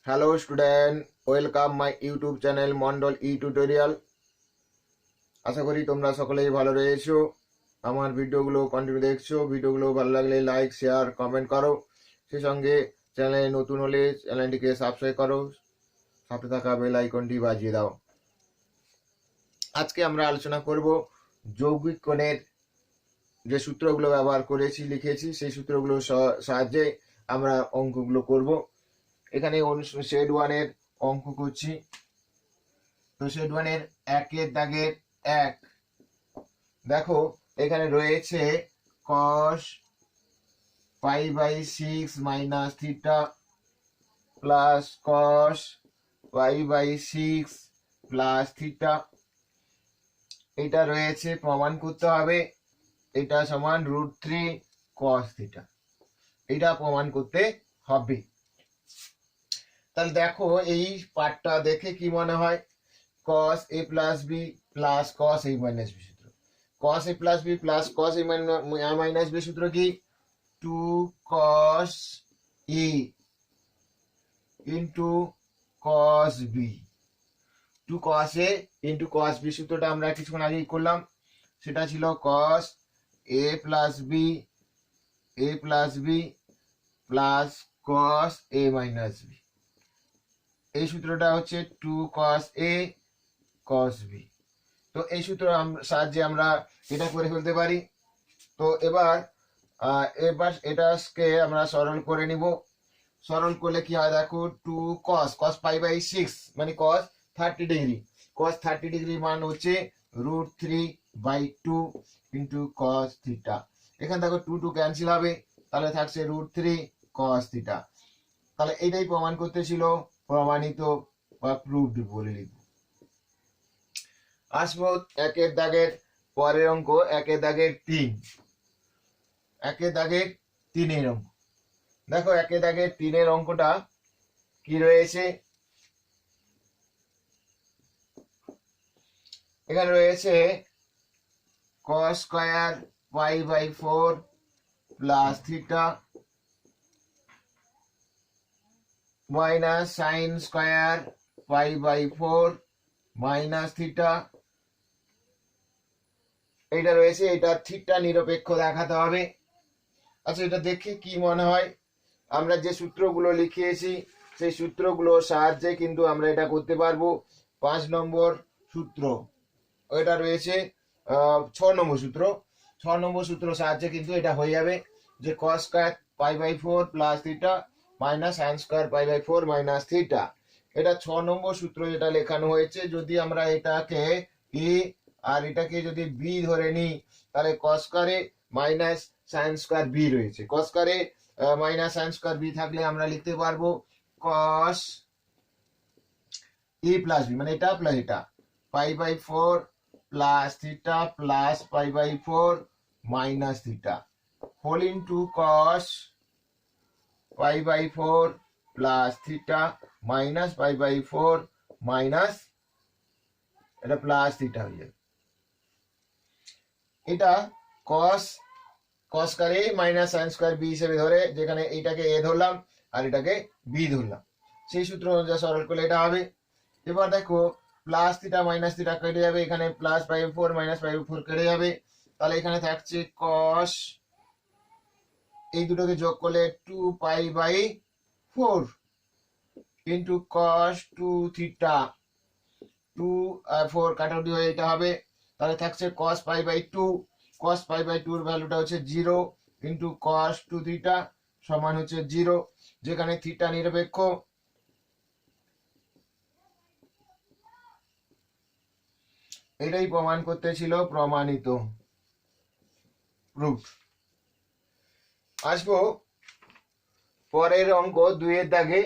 Hello student, welcome my YouTube channel Mondal E tutorial. আশা করি তোমরা সকলেই ভালো রয়েছো। আমার ভিডিওগুলো কন্টিনিউ দেখছো। ভিডিওগুলো ভালো লাগলে লাইক, শেয়ার, কমেন্ট করো। সেই সঙ্গে চ্যানেলে নতুন হলে চ্যানেলটিকে সাবস্ক্রাইব করো, সাথে থাকা বেল আইকনটি বাজিয়ে দাও। আজকে আমরা আলোচনা করব যৌগিক কোণের যে সূত্রগুলো ব্যবহার করেছি, লিখেছি, সেই সূত্রগুলোর সাহায্যে আমরা অঙ্কগুলো করব। এখানে শেড ওয়ানের অঙ্ক করছি। তো শেড ওয়ানের একের দাগের এক, দেখো এখানে রয়েছে cos π/6 minus theta plus cos π/6 plus theta. এটা রয়েছে, প্রমাণ করতে হবে এটা সমান √3 cos থিটা। এটা প্রমাণ করতে হবে। তাহলে দেখো এই পার্টটা দেখে কি মনে হয়, cos a plus B plus cos a minus B সূত্র। cos a plus B plus cos a minus B সূত্র কি? 2 cos a into cos b। 2 cos a into cos b সূত্রটা আমরা কিছুক্ষণ আগেই করলাম। সেটা ছিল cos a plus B plus cos a minus B. এই সূত্রটা হচ্ছে 2 cos a cos b। তো এই সূত্র সাহায্যে আমরা এটা করে ফেলতে পারি। তো এবার এটাকে আমরা সরল করে নিব। সরল করলে কি হয় দেখো, 2 cos π/6 মানে cos 30 ডিগ্রি। cos 30 ডিগ্রির মান হচ্ছে √3/2 ইন্টু cos থিটা। এখানে দেখো 2 2 ক্যান্সেল হবে, তাহলে থাকছে √3 cos থিটা। তাহলে এটাই প্রমাণ করতে ছিল, প্রমাণিত বা প্রুভড বলে লিখব। আসবো একের দাগের পরের অঙ্ক, একের দাগের 3। একের দাগের 3-এর অঙ্ক দেখো। একের দাগের 3-এর অঙ্কটা কি রয়েছে, এখানে রয়েছে cos square π/4 plus theta minus sine square π/4 minus theta. এটা রয়েছে, এটা থিটা নিরপেক্ষ দেখাতে হবে। আচ্ছা, এটা দেখে কি মনে হয়, আমরা যে সূত্রগুলো লিখিয়েছি সেই সূত্রগুলোর সাহায্যে কিন্তু আমরা এটা করতে পারবো। 5 নম্বর সূত্র, এটা রয়েছে 6 নম্বর সূত্র। 6 নম্বর সূত্র সাহায্যে কিন্তু এটা হয়ে যাবে যে cos square π/4 plus theta minus sine square π/4 minus theta. এটা 6 নম্বর সূত্র যেটা লেখানো হয়েছে। যদি আমরা এটাকে এ আর এটাকে যদি বি ধরে নিই, তাহলে cos স্কয়ারে মাইনাস সাইন স্কয়ার বি রয়েছে। cos স্কয়ারে মাইনাস সাইন স্কয়ার বি থাকলে আমরা লিখতে পারবো cos এ প্লাস বি মানে এটা প্লাস এটা π/4 plus theta plus π/4 minus theta whole into cos π/4 plus theta minus π/4 minus এটা প্লাস থিটা হয়ে যাবে। এটা cos square A minus sine square B হিসেবে ধরে, যেখানে এইটাকে এ ধরলাম আর এটাকে বি ধরলাম, সেই সূত্র অনুযায়ী সরল করলে এটা হবে। এবার দেখো প্লাস থিটা মাইনাস থিটা কেটে যাবে, এখানে প্লাস π/4 মাইনাস π/4 কেটে যাবে। তাহলে এখানে থাকছে cos, এই দুটোকে যোগ করলে 2π/4 ইন্টু cos 2 থিটা। 2 আর 4 কাটাকুটি হয়ে এটা হবে, তাহলে থাকছে cos π/2। cos π/2 এর ভ্যালুটা হচ্ছে 0 ইন্টু cos 2 থিটা সমান হচ্ছে 0, যেখানে থিটা নিরপেক্ষ। এটাই প্রমাণ করতে ছিল, প্রমাণিত, প্রুফ। আসবো পরের অঙ্ক 2-এর দাগে।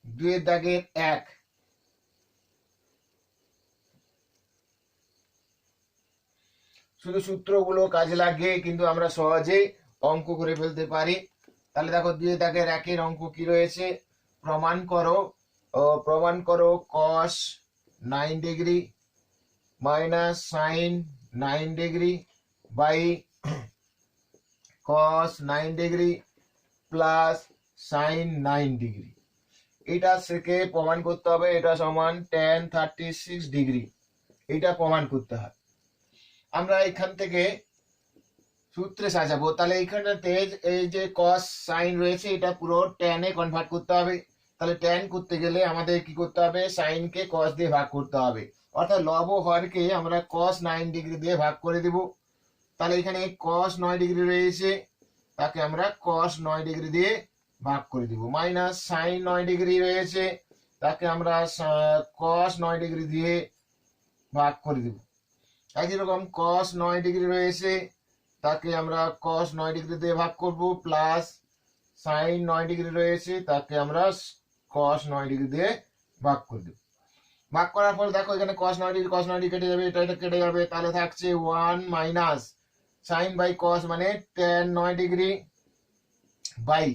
2-এর দাগের 1, শুধু সূত্রগুলো কাজে লাগিয়ে কিন্তু আমরা সহজে অঙ্ক করে ফেলতে পারি। তাহলে দেখো 2-এর দাগের 1-এর অঙ্ক কি রয়েছে, প্রমাণ করো cos 9 degree minus sine 9 degree by cos 9 degree plus sine 9 degree. এটা থেকে প্রমাণ করতে হবে এটা সমান tan 36 ডিগ্রি, এটা প্রমাণ করতে হয়। আমরা এখান থেকে সূত্রে সাজাবো। তাহলে এইখানটাতে এই যে cos sin রয়েছে এটা পুরো tan এ কনভার্ট করতে হবে। তাহলে tan করতে গেলে আমাদের কি করতে হবে, sin কে cos দিয়ে ভাগ করতে হবে, অর্থাৎ লব হরকে আমরা cos 9 ডিগ্রি দিয়ে ভাগ করে দেব। তাহলে এখানে cos 9 ডিগ্রি রয়েছে, তাকে আমরা cos 9 ডিগ্রি দিয়ে ভাগ করে দিব, মাইনাস sin 9 ডিগ্রি রয়েছে, তাকে আমরা cos 9 ডিগ্রি দিয়ে ভাগ করে দিব। একই রকম cos 9 ডিগ্রি রয়েছে, তাকে আমরা cos 9 ডিগ্রি দিয়ে ভাগ করব, প্লাস sin 9 ডিগ্রি রয়েছে, তাকে আমরা cos 9 ডিগ্রি দিয়ে ভাগ করে দেব। ভাগ করার পর দেখো এখানে cos 9 ডিগ্রি কেটে যাবে, এটা কেটে যাবে, তাহলে থাকছে 1 মাইনাস sin বাই cos মানে tan 9 ডিগ্রি বাই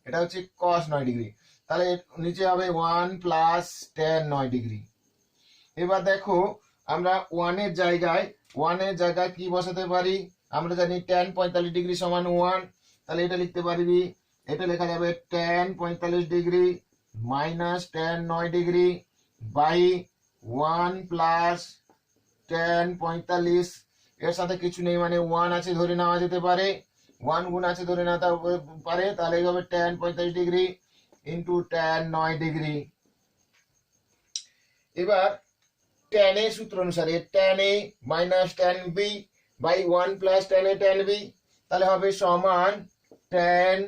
এটা হচ্ছে cos 9 ডিগ্রি, তাহলে নিচে হবে 1 প্লাস tan 9 ডিগ্রি। এবার দেখো আমরা 1 এর জায়গায় কি বসাতে পারি, আমরা জানি tan 45 ডিগ্রি সমান 1, তাহলে এটা লিখতে পারবি, এটা লেখা যাবে tan 45 degree minus tan 9 degree by 1 plus tan 45, এর সাথে কিছু নেই মানে 1 আছে ধরে নেওয়া যেতে পারে, 1 গুণ আছে ধরে নেওয়া পারে, তাহলে এই হবে tan 45 degree into tan 9 degree. এবার tan a সূত্র অনুসারে tan a মাইনাস tan b বাই 1 plus tan a tan b, তাহলে হবে সমান tan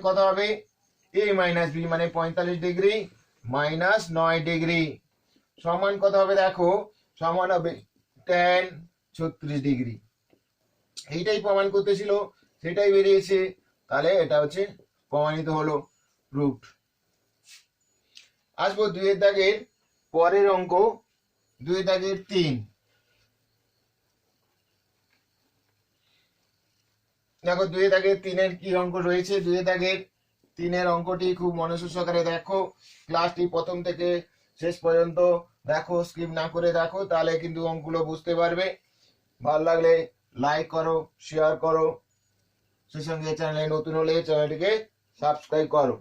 কত হবে a মাইনাস b মানে 45 ডিগ্রি মাইনাস 9 ডিগ্রি সমান কত হবে, দেখো সমান হবে tan 36 ডিগ্রি। এইটাই প্রমাণ করতে ছিল, সেটাই বেরিয়েছে, তাহলে এটা হচ্ছে প্রমাণিত হলো, প্রুফড। আসবো 2 এর দাগের পরের অঙ্ক, 2 এর দাগের 3। দেখো 2 এর দাগের 3 এর কি অঙ্ক রয়েছে, 2 এর দাগের 3 এর অঙ্কটি খুব মনোযোগ সহকারে দেখো, ক্লাসটি প্রথম থেকে শেষ পর্যন্ত দেখো, স্কিপ না করে দেখো, তাহলে কিন্তু অঙ্কগুলো বুঝতে পারবে। ভালো লাগলে লাইক করো, শেয়ার করো, সেই সঙ্গে চ্যানেলে নতুন হলে চ্যানেলটিকে সাবস্ক্রাইব করো।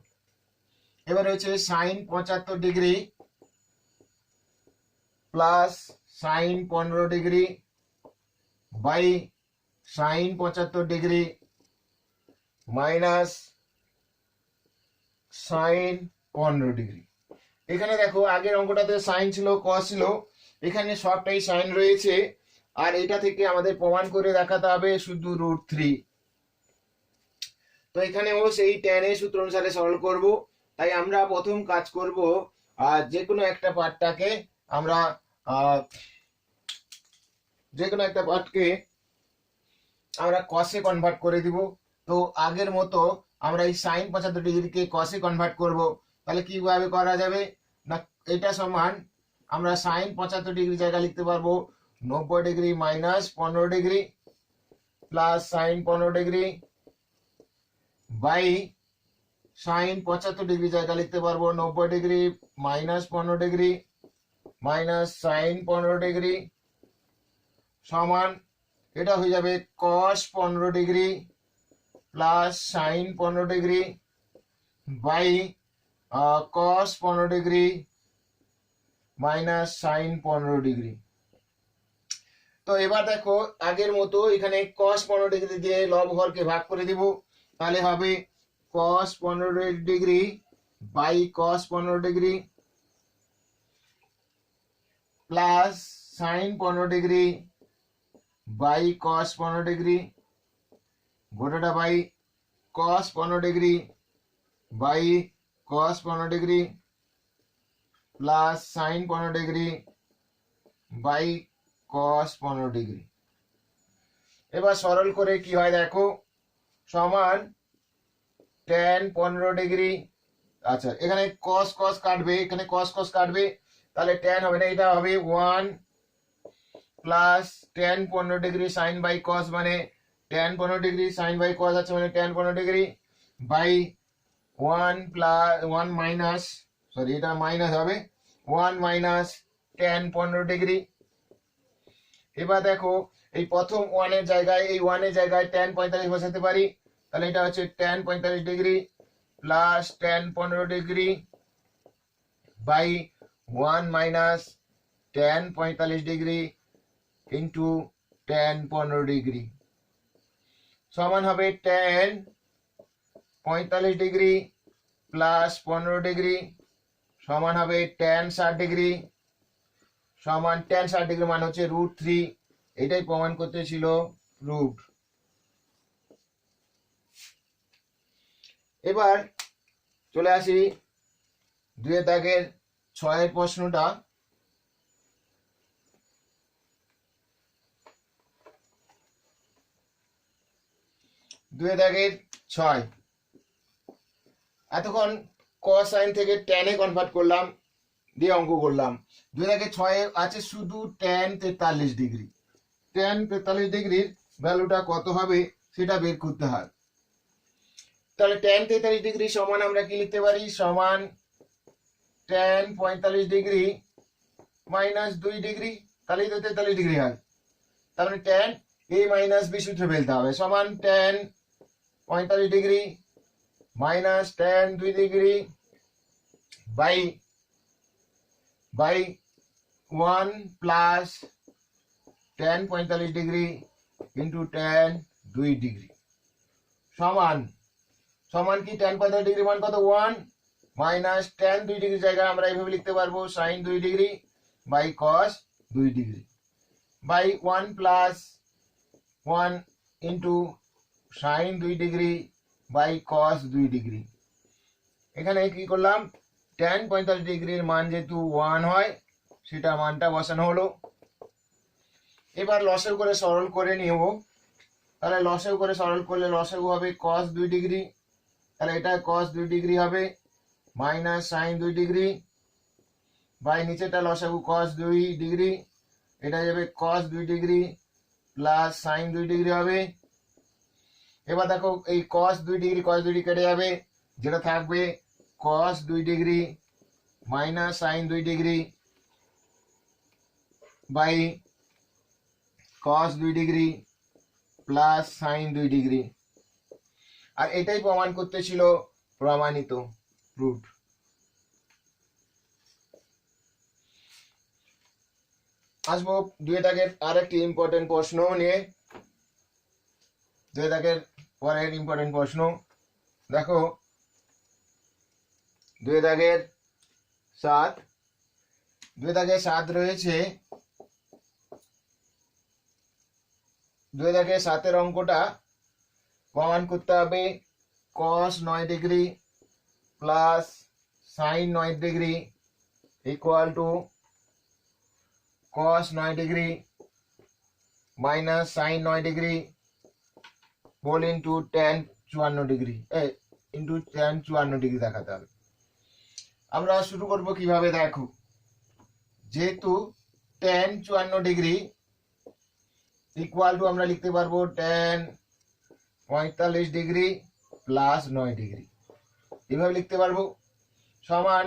এবার হচ্ছে sin 75 degree plus sin 15 degree by sin 75 degree minus sin 15 degree. এখানে দেখো আগের অঙ্কটাতে sin ছিল, cos ছিল, এখানে সবটাই sin রয়েছে, আর এটা থেকে আমাদের প্রমাণ করে দেখাতে হবে শুধু √3। তো এখানেও সেই tan এর সূত্র অনুসারে সরল করব। তাই আমরা প্রথম কাজ করব, যে কোনো একটা পার্টকে আমরা cos এ কনভার্ট করে দিব। তো আগের মতো আমরা এই sin 75 ডিগ্রিকে cos এ কনভার্ট করব। তাহলে কিভাবে করা যাবে না, এটা সমান আমরা sin 75 ডিগ্রি জায়গা লিখতে পারবো 90 degree minus 15 degree plus sin 15 degree by sin 75 degree জায়গা লিখতে পারবো 90 degree minus 15 degree minus sin 15 degree সমান এটা হয়ে যাবে cos 15 degree plus sin 15 degree by cos 15 degree minus sin 15 degree. তো এবার দেখো আগের মতো এখানে cos 15 ডিগ্রি দিয়ে লব হরকে ভাগ করে দিব, তাহলে হবে cos 15 degree by cos 15 degree plus sin 15 degree by cos 15 degree গোটাটা by cos 15 degree by cos 15 degree plus sin 15 degree by cos 15 degree. এবার সরল করে কি হয় দেখো, সমান tan 15 ডিগ্রি, আচ্ছা এখানে cos cos কাটবে, এখানে cos cos কাটবে, তাহলে tan হবে না, এটা হবে 1 plus tan 15 degree sin by cos মানে tan 15 degree sin by cos আছে মানে tan 15 degree by 1 plus 1 minus, sorry এটা মাইনাস হবে 1 মাইনাস tan 15 ডিগ্রি। এবার দেখো এই প্রথম 1 এর জায়গায় tan 45 বসাতে পারি, তাহলে এটা হচ্ছে tan 45 degree plus tan 15 degree by 1 minus tan 45 degree into tan 15 degree সমান হবে tan 45 ডিগ্রি প্লাস 15 ডিগ্রি সমান হবে tan 60 ডিগ্রি সমান tan 60 ডিগ্রি মান হচ্ছে √3। এটাই প্রমাণ করতে ছিল রুট। এবার চলে আসি 2 দাগের 6 প্রশ্নটা। 2 দাগের 6 এতক্ষণ cos sin থেকে tan এ কনভার্ট করলাম, দিয়ে অঙ্ক করলাম। 2 দাগের 6 আছে শুধু tan 43 ডিগ্রি। tan 43 ডিগ্রির ভ্যালুটা কত হবে সেটা বের করতে হয়। তাহলে tan 43 ডিগ্রি সমান আমরা কি লিখতে পারি, সমান tan 45 ডিগ্রি মাইনাস 2 ডিগ্রি, তাহলেই তো 43 ডিগ্রি হয়। তার মানে tan a মাইনাস b সূত্রে ফেলতে হবে, সমান tan 45 degree minus tan 2 degree by 1 plus tan 45 degree into tan 2 degree সমান কি tan 45 ডিগ্রি মান কত 1 মাইনাস tan 2 ডিগ্রি জায়গায় আমরা এইভাবে লিখতে পারবো sin 2 degree by cos 2 degree by 1 plus 1 into sin 2 degree by cos 2 degree. এখানে কি করলাম, tan 45 ডিগ্রির মান যেহেতু 1 হয় সেটা মানটা বসানো হলো। এবার লসাগু করে সরল করে নিব। তাহলে লসাগু করে সরল করলে লসাগু হবে cos 2 ডিগ্রি, তাহলে এটা cos 2 ডিগ্রি হবে মাইনাস sin 2 ডিগ্রি বাই নিচেটা লসাগু cos 2 ডিগ্রি, এটা যাবে cos 2 degree plus sin 2 degree হবে। এবার দেখো এই cos 2 ডিগ্রি কেটে যাবে, যেটা থাকবে cos 2 degree minus sin 2 degree by cos 2 degree plus sin 2 degree. আর এটাই প্রমাণ করতে ছিল প্রমাণিত রুট। আসবো 2 দাগের আরেকটি ইম্পর্টেন্ট প্রশ্ন নিয়ে। 2 দাগের পরের ইম্পর্টেন্ট প্রশ্ন দেখো, 2 দাগের 7 রয়েছে। 2 দাগের 7 অঙ্কটা প্রমাণ করতে হবে cos 9 degree plus sin 9 degree equal to cos 9 degree minus sin 9 degree whole into tan 54 degree into tan 54 degree দেখাতে হবে। আমরা শুরু করব কিভাবে, দেখো যেহেতু tan 54 ডিগ্রি ইকুয়াল টু আমরা লিখতে পারবো tan 45 ডিগ্রি প্লাস 9 ডিগ্রি, এভাবে লিখতে পারবো সমান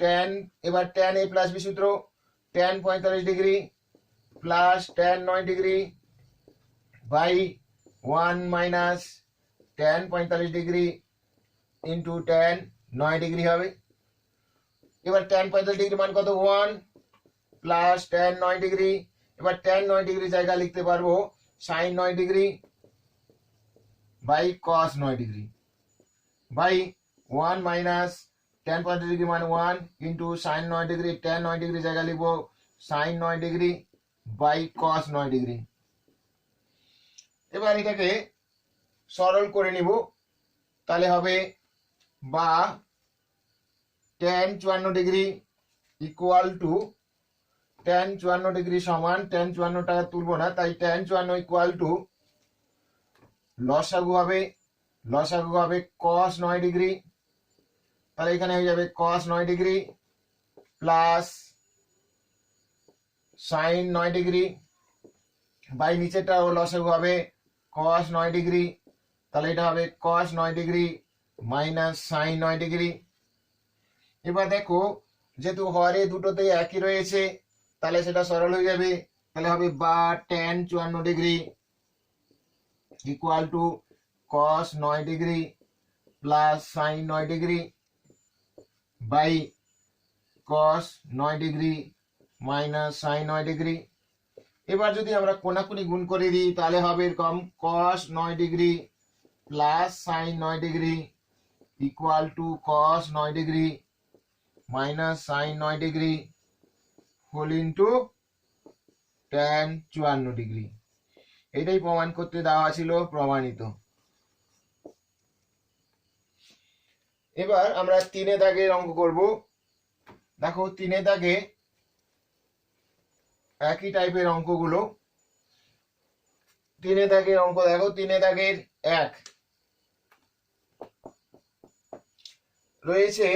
tan, এবার tan a প্লাস b সূত্র tan 45 degree plus tan 9 degree by 1 minus tan 45 degree into tan 9 degree হবে। এবার tan 45 ডিগ্রি মান কত 1 প্লাস tan 9 ডিগ্রি, এবার tan 9 ডিগ্রি জায়গা লিখতে পারবো sin 9 degree by cos 9 degree by 1 minus tan 45 degree মান 1 into sin 9 degree, tan 9 degree জায়গা লিখবো sin 9 degree by cos 9 degree. এবার এটাকে সরল করে নিব, তাহলে হবে বা tan 54 degree equal two tan 54 degree সমান tan 54 টাকা তুলবো না, তাই tan 54 ইকুয়াল টু লসাগু হবে cos 9 ডিগ্রি, তাহলে এখানে হয়ে যাবে cos 9 degree plus sin 9 degree by নিচেটা লসাগু হবে cos 9 ডিগ্রি, তাহলে এটা হবে cos 9 degree minus sin 9 degree. এবার দেখো যেহেতু হরে দুটোতেই একই রয়েছে তাহলে সেটা সরল হয়ে যাবে, তাহলে হবে বা tan 54 degree equal to cos 9 degree plus sine 9 degree by cos 9 degree minus sine 9 degree. এবার যদি আমরা কোনাকুনি গুণ করে দিই তাহলে হবে এরকম cos 9 degree plus sine 9 degree equal to cos 9 degree minus sine 9 degree whole into tan 54 degree. এটাই প্রমাণ করতে দেওয়া ছিল, প্রমাণিত। এবার আমরা 3 দাগের অঙ্ক করব। দেখো 3 দাগে একই টাইপের অঙ্কগুলো। 3 দাগের অঙ্ক দেখো, 3 দাগের 1 রয়েছে,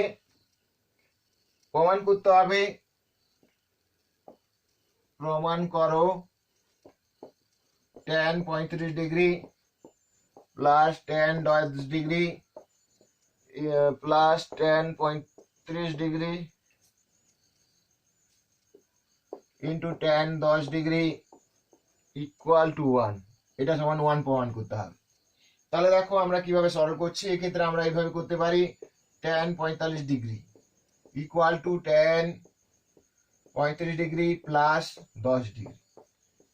প্রমাণ করতে হবে, প্রমাণ করো tan 35 degree plus tan 10 degree plus tan 35 degree into tan 10 degree equal to 1। এটা সমান 1 প্রমাণ করতে হবে। তাহলে দেখো আমরা কিভাবে সরল করছি। এক্ষেত্রে আমরা এইভাবে করতে পারি, tan 45 degree equal to tan 35 degree plus 10 degree.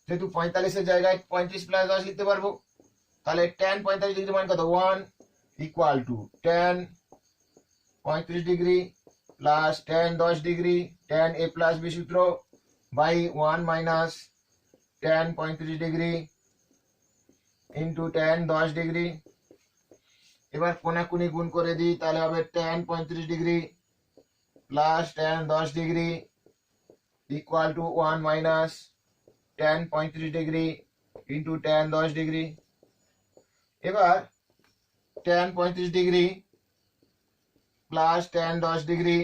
যেহেতু 45-এর জায়গায় 35 প্লাস 10 লিখতে পারবো, তাহলে ট্যান 45 ডিগ্রি মান কত, 1 equal to tan 35 degree plus tan 10 degree, tan A plus B সূত্র, by 1 minus tan 35 degree into tan 10 degree. এবার কোনাকুনি গুণ করে দিই তাহলে হবে tan 35 degree plus tan 10 degree equal to 1 minus tan 35 degree into tan 10 degree. এবার tan 35 degree plus tan 10 degree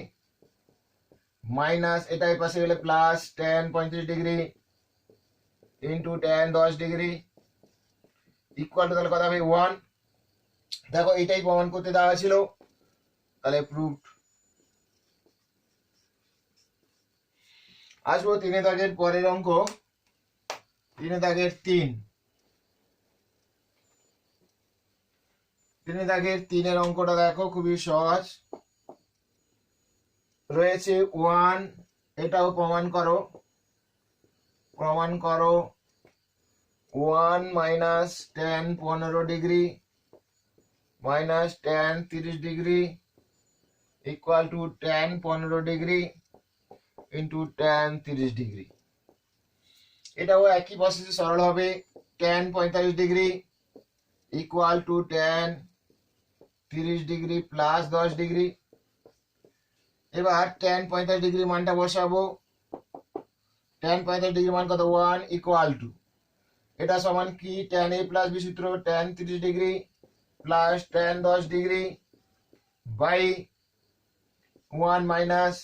minus এটাই পাশে গেলে plus tan 35 degree into tan 10 degree equal two তাহলে কত হবে 1। দেখো এটাই প্রমাণ করতে দেওয়া ছিল, তাহলে প্রুভড। আসবো 3 দাগের পরের অঙ্ক। 3 দাগের 3 দাগের 3-এর অঙ্কটা দেখো খুবই সহজ রয়েছে। 1 এটাও প্রমাণ করো, 1 minus tan 15 degree minus tan 30 degree equal to tan 15 degree into tan 30 degree. এটাও একই প্রসেসে সরল হবে, tan 45 degree equal to tan 30 degree plus 10 degree. এবার ট্যান 45 ডিগ্রি মানটা বসাবো, ট্যান 45 ডিগ্রি মান কত, 1 ইকুয়াল টু, এটা সমান কি, ট্যান এ প্লাস বি সূত্র, tan 30 degree plus tan 10 degree by 1 minus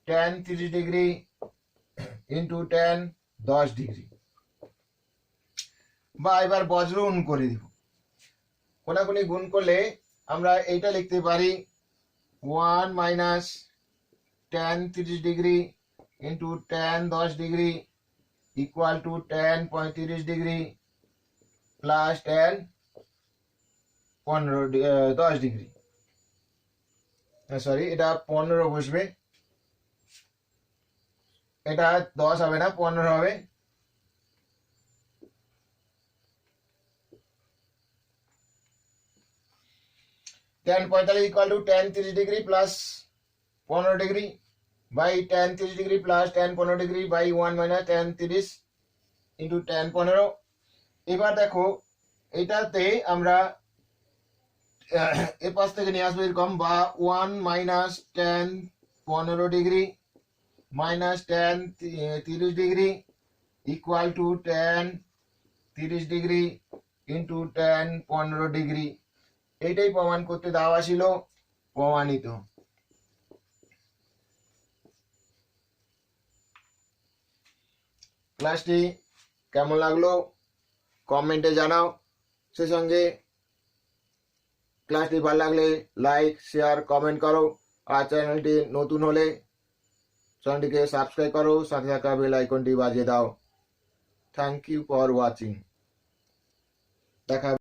tan 30 degree into tan 10 degree. বা এবার বজ্র গুণ করে দিব। কোনাকুনি গুণ করলে আমরা এইটা লিখতে পারি 1 minus tan 30 degree into tan 10 degree equal to tan 35 degree plus tan 10 degree. Sorry, এটা 15 বসবে, এটা 10 হবে না, 15 হবে। Tan 45 equal to tan 30 degree plus 15 degree by tan 30 degree plus tan 15 degree by 1 minus tan 30 ইন্টু ট্যান 15। এবার দেখো এটাতে আমরা এ পাশ থেকে নিয়ে আসবো এরকম, বা 1 minus tan 15 degree minus tan 30 degree equal to tan 30 degree into tan 15 degree. এইটাই প্রমাণ করতে দেওয়া ছিল, প্রমাণিত। ক্লাসটি কেমন লাগলো কমেন্টে জানাও। সেই সঙ্গে ক্লাসটি ভালো লাগলে লাইক শেয়ার কমেন্ট করো। আর চ্যানেলটি নতুন হলে চ্যানেলটিকে সাবস্ক্রাইব করো, সাথে থাকা বেল আইকনটি বাজিয়ে দাও। Thank you for watching. দেখা